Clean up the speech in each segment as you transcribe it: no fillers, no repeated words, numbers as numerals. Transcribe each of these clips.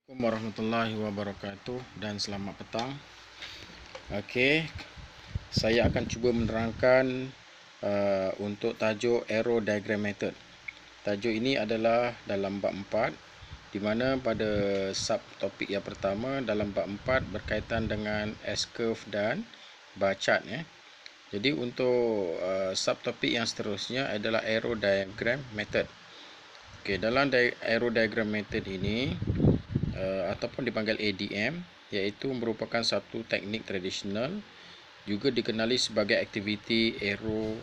Assalamualaikum warahmatullahi wabarakatuh dan selamat petang. Okey, saya akan cuba menerangkan untuk tajuk Arrow Diagram Method. Tajuk ini adalah dalam bab 4, di mana pada subtopik yang pertama dalam bab 4 berkaitan dengan S-curve dan bar chart ya. Jadi untuk subtopik yang seterusnya adalah Arrow Diagram Method. Okey, dalam Arrow Diagram Method ini ataupun dipanggil ADM, iaitu merupakan satu teknik tradisional, juga dikenali sebagai aktiviti arrow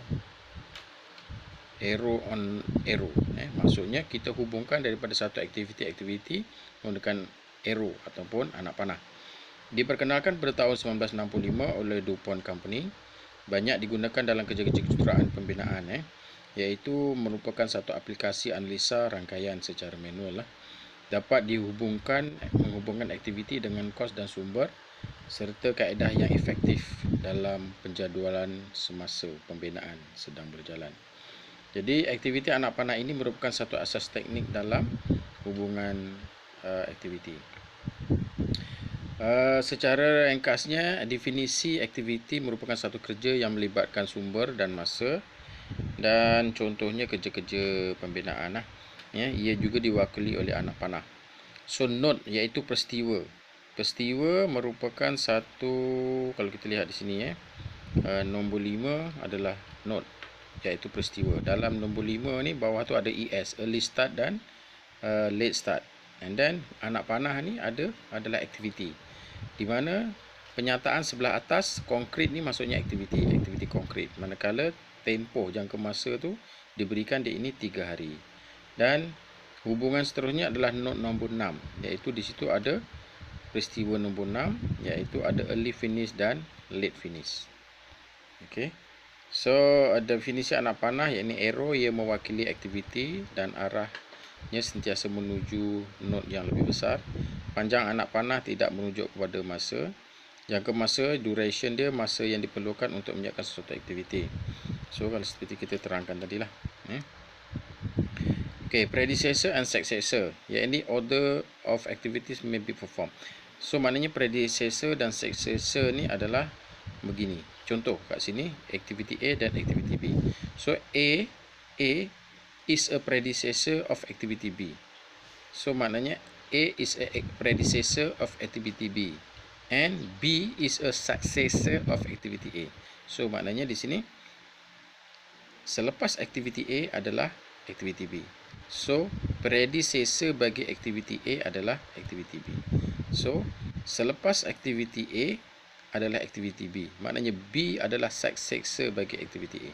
on arrow. Maksudnya kita hubungkan daripada satu aktiviti menggunakan arrow ataupun anak panah. Diperkenalkan pada tahun 1965 oleh DuPont Company, banyak digunakan dalam kerja-kerja kejuruteraan pembinaan, iaitu merupakan satu aplikasi analisa rangkaian secara manual dapat menghubungkan aktiviti dengan kos dan sumber serta kaedah yang efektif dalam penjadualan semasa pembinaan sedang berjalan. Jadi aktiviti anak panah ini merupakan satu asas teknik dalam hubungan aktiviti. Secara ringkasnya, definisi aktiviti merupakan satu kerja yang melibatkan sumber dan masa, dan contohnya kerja-kerja pembinaan ia juga diwakili oleh anak panah. So node iaitu peristiwa. Peristiwa merupakan satu, kalau kita lihat di sini nombor 5 adalah node iaitu peristiwa. Dalam nombor 5 ni bawah tu ada ES, early start dan late start. And then anak panah ni adalah aktiviti. Di mana penyataan sebelah atas konkret ni maksudnya aktiviti konkret. Manakala tempoh jangka masa tu diberikan di ini 3 hari. Dan hubungan seterusnya adalah node nombor 6, iaitu di situ ada peristiwa nombor 6, iaitu ada early finish dan late finish. Okey. So definisi anak panah, iaitu arrow, ia mewakili aktiviti dan arahnya sentiasa menuju node yang lebih besar. Panjang anak panah tidak merujuk kepada masa. Jangka masa, duration dia, masa yang diperlukan untuk menyiapkan sesuatu aktiviti. So kalau seperti kita terangkan tadilah. Okay, predecessor and successor, iaitu order of activities may be performed. So maknanya predecessor dan successor ni adalah begini. Contoh kat sini, activity A dan activity B. So A is a predecessor of activity B. So maknanya A is a predecessor of activity B and B is a successor of activity A. So maknanya di sini selepas activity A adalah activity B. So predecessor bagi activity A adalah activity B. So selepas activity A adalah activity B. Maknanya B adalah successor bagi activity A.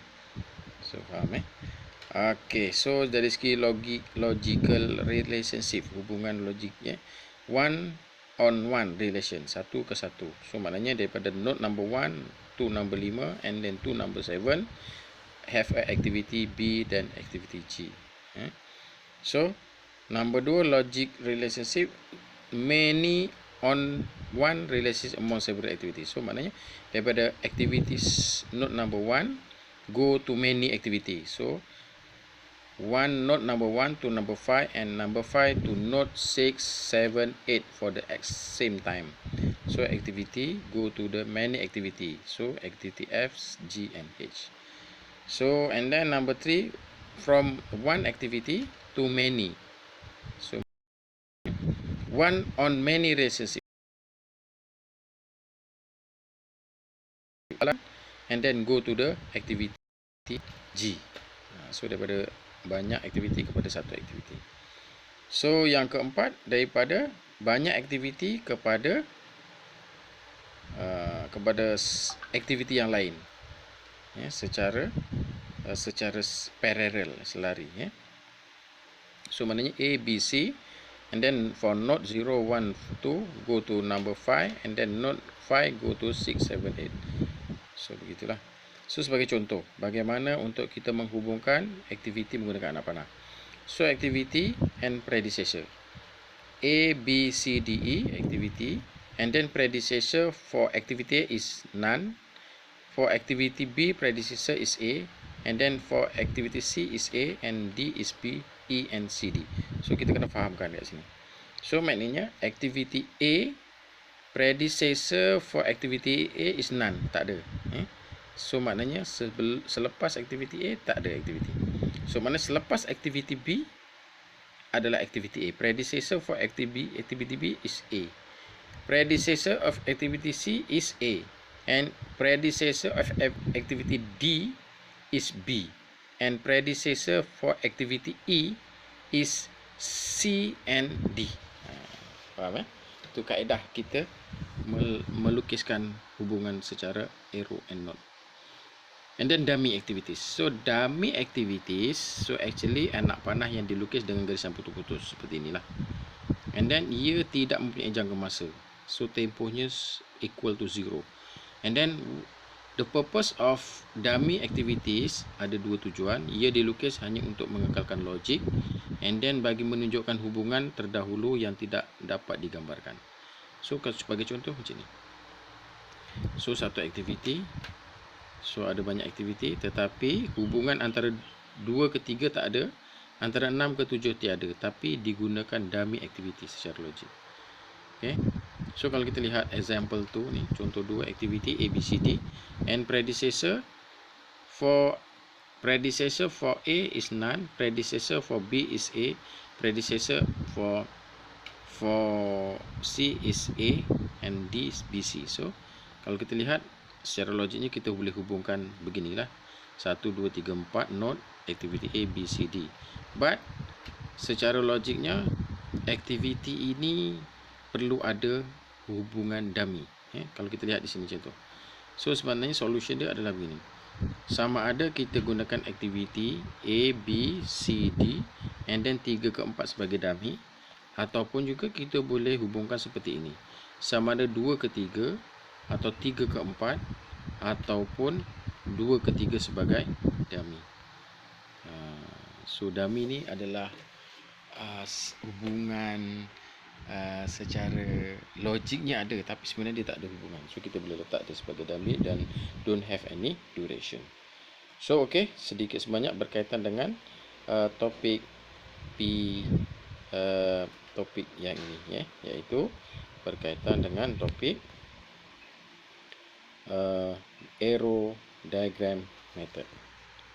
So faham Okay, so dari segi logical relationship, hubungan logiknya, one on one relation, satu ke satu. So maknanya daripada node number 1 to number 5 and then to number 7 have a activity B dan activity G. So number 2, logic relationship, many on one relationship among several activities. So maknanya daripada activities node number 1 go to many activities. So one node number 1 to number 5 and number 5 to node 6, 7, 8 for the same time. So activity go to the many activity. So activity F, G and H. So and then number 3, from one activity to many. So one on many relationship and then go to the activity G. So daripada banyak aktiviti kepada satu aktiviti. So yang keempat, daripada banyak aktiviti kepada aktiviti yang lain, secara parallel, selari. So maknanya A, B, C, and then for node 0, 1, 2 go to number 5 and then node 5 go to 6, 7, 8. So begitulah. So sebagai contoh, bagaimana untuk kita menghubungkan aktiviti menggunakan anak panah. So activity and predecessor, A, B, C, D, E activity, and then predecessor for activity A is none. For activity B, predecessor is A, and then for activity C is A and D is B, E and C, D. So kita kena fahamkan kat sini. So maknanya activity A, predecessor for activity A is none, tak ada. So maknanya selepas activity A tak ada activity. So maknanya selepas activity B adalah activity A. Predecessor for activity B is A. Predecessor of activity C is A. And predecessor of activity D is B. And predecessor for activity E is C and D. Faham Itu kaedah kita melukiskan hubungan secara arrow and knot. And then dummy activities. So dummy activities, so actually anak panah yang dilukis dengan garisan putus-putus seperti inilah. And then ia tidak mempunyai jangka masa. So tempohnya equal to 0. And then the purpose of dummy activities ada dua tujuan. Ia dilukis hanya untuk mengekalkan logik, and then bagi menunjukkan hubungan terdahulu yang tidak dapat digambarkan. So sebagai contoh macam ni. So satu aktiviti, so ada banyak aktiviti, tetapi hubungan antara 2 ke 3 tak ada, antara 6 ke 7 tiada, tapi digunakan dummy activity secara logik. Okay. So kalau kita lihat example 2 ni, contoh 2 aktiviti A, B, C, D, and predecessor for A is none, predecessor for B is A, predecessor for C is A, and D is BC. So kalau kita lihat secara logiknya kita boleh hubungkan beginilah, 1, 2, 3, 4 node aktiviti A, B, C, D. But secara logiknya aktiviti ini perlu ada hubungan dummy. Kalau kita lihat di sini contoh. So sebenarnya solution dia adalah begini. Sama ada kita gunakan aktiviti A, B, C, D and then 3 ke 4 sebagai dummy, ataupun juga kita boleh hubungkan seperti ini. Sama ada 2 ke 3 atau 3 ke 4 ataupun 2 ke 3 sebagai dummy. So dummy ni adalah hubungan secara logiknya ada, tapi sebenarnya dia tak ada hubungan. So kita boleh letak dia sebagai dummy dan don't have any duration. So okay, sedikit sebanyak berkaitan dengan topik topik yang ini, iaitu berkaitan dengan topik arrow diagram method.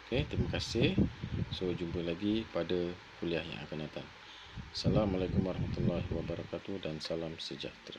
Okay, terima kasih. So jumpa lagi pada kuliah yang akan datang. Assalamualaikum warahmatullahi wabarakatuh dan salam sejahtera.